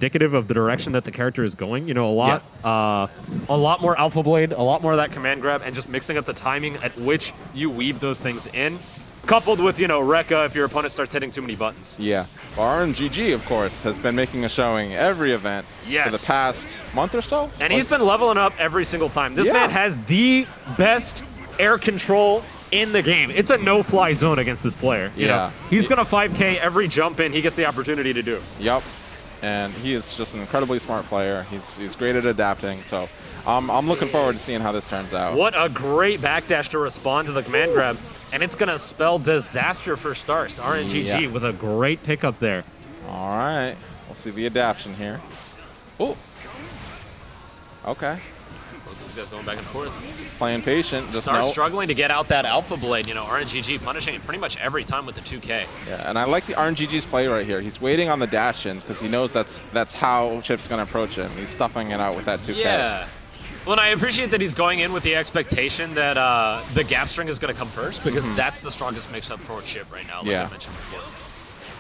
indicative of the direction that the character is going. You know, a lot more Alpha Blade, a lot more of that command grab, and just mixing up the timing at which you weave those things in, coupled with, you know, Rekka if your opponent starts hitting too many buttons. Yeah. RNGG, of course, has been making a showing every event for the past month or so. And he's been leveling up every single time. This man has the best air control in the game. It's a no-fly zone against this player. You know? He's going to 5K every jump in he gets the opportunity to do. Yep. And he is just an incredibly smart player. He's great at adapting. So I'm looking forward to seeing how this turns out. What a great backdash to respond to the command grab. And it's going to spell disaster for Starks. RNGG with a great pickup there. All right. We'll see the adaptation here. Oh. Okay. Both these guys going back and forth. Playing patient. Starks struggling to get out that Alpha Blade. You know, RNGG punishing it pretty much every time with the 2K. Yeah, and I like the RNGG's play right here. He's waiting on the dash-ins because he knows that's how Chipp's going to approach him. He's stuffing it out with that 2K. Yeah. Well, and I appreciate that he's going in with the expectation that the gap string is going to come first, because that's the strongest mix-up for Chipp right now, like I mentioned before.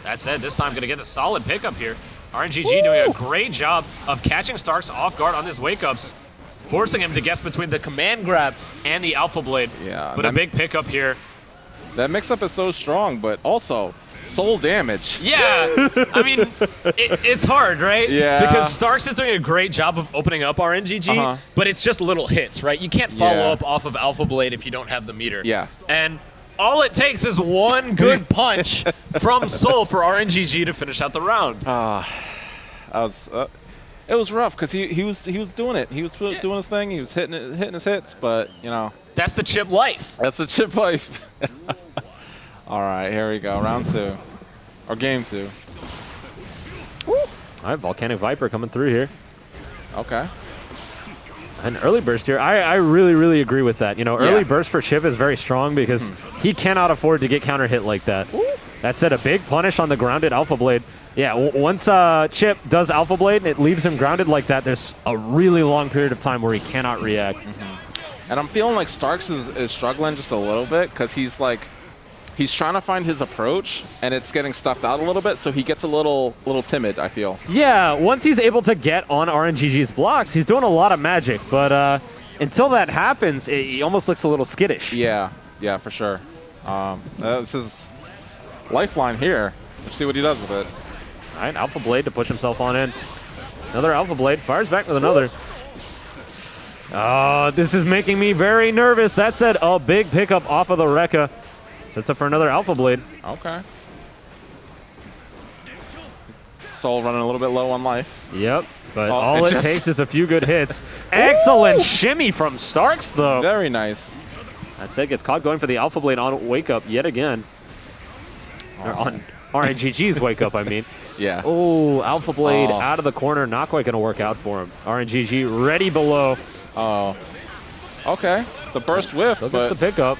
That said, this time going to get a solid pickup here. RNGG doing a great job of catching Starks off guard on his wake-ups, forcing him to guess between the command grab and the Alpha Blade. Yeah. But a big pickup here. That mix-up is so strong, but also soul damage. Yeah, I mean, it's hard, right? Yeah. Because Starks is doing a great job of opening up RNGG, but it's just little hits, right? You can't follow up off of Alpha Blade if you don't have the meter. Yeah. And all it takes is one good punch from Soul for RNGG to finish out the round. It was rough because he was doing it. He was doing his thing. He was hitting his hits, but you know. That's the Chipp life. That's the Chipp life. All right, here we go. Round 2. Or game 2. Woo. All right, Volcanic Viper coming through here. Okay. An early burst here. I really, really agree with that. You know, early burst for Chipp is very strong because he cannot afford to get counter hit like that. Ooh. That said, a big punish on the grounded Alpha Blade. Yeah, once Chipp does Alpha Blade and it leaves him grounded like that, there's a really long period of time where he cannot react. And I'm feeling like Starks is struggling just a little bit because he's trying to find his approach, and it's getting stuffed out a little bit, so he gets a little timid, I feel. Yeah, once he's able to get on RNGG's blocks, he's doing a lot of magic, but until that happens, he almost looks a little skittish. Yeah, for sure. This is lifeline here. Let's see what he does with it. All right, Alpha Blade to push himself on in. Another Alpha Blade, fires back with another. Oh, this is making me very nervous. That said, a big pickup off of the Rekka. Sets up for another Alpha Blade. Okay. Soul running a little bit low on life. Yep, but all it takes is a few good hits. Excellent shimmy from Starks, though. Very nice. That's it. Gets caught going for the Alpha Blade on Wake Up yet again. Or on RNGG's Wake Up, I mean. Yeah. Oh, Alpha Blade out of the corner. Not quite going to work out for him. RNGG ready below. Oh. Okay. The burst whiff, but the pickup.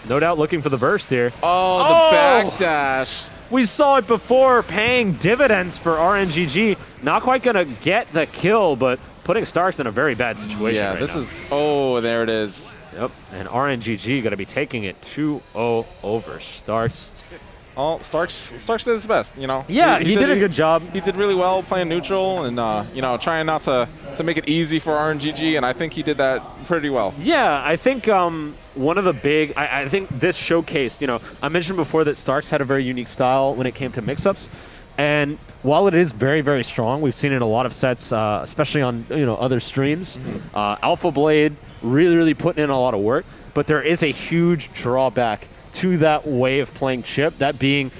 No doubt looking for the burst here. Oh, the backdash. We saw it before, paying dividends for RNGG. Not quite going to get the kill, but putting Starks in a very bad situation right this now. is... Oh, there it is. Yep, and RNGG going to be taking it 2-0 over Starks. Oh, Starks did his best, you know. Yeah, he did a good job. He did really well playing neutral and, you know, trying not to make it easy for RNGG, and I think he did that pretty well. Yeah, I think one of the big, I think this showcased, you know, I mentioned before that Starks had a very unique style when it came to mix-ups, and while it is very, very strong, we've seen it in a lot of sets, especially on, you know, other streams. Alpha Blade really, really putting in a lot of work, but there is a huge drawback to that way of playing Chipp, that being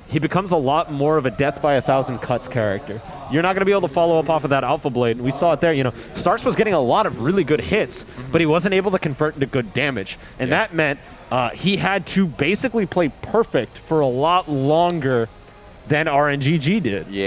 he becomes a lot more of a death by 1,000 cuts character. You're not going to be able to follow up off of that Alpha Blade. We saw it there. You know, Starks was getting a lot of really good hits, but he wasn't able to convert into good damage. And that meant he had to basically play perfect for a lot longer than RNGG did. Yeah.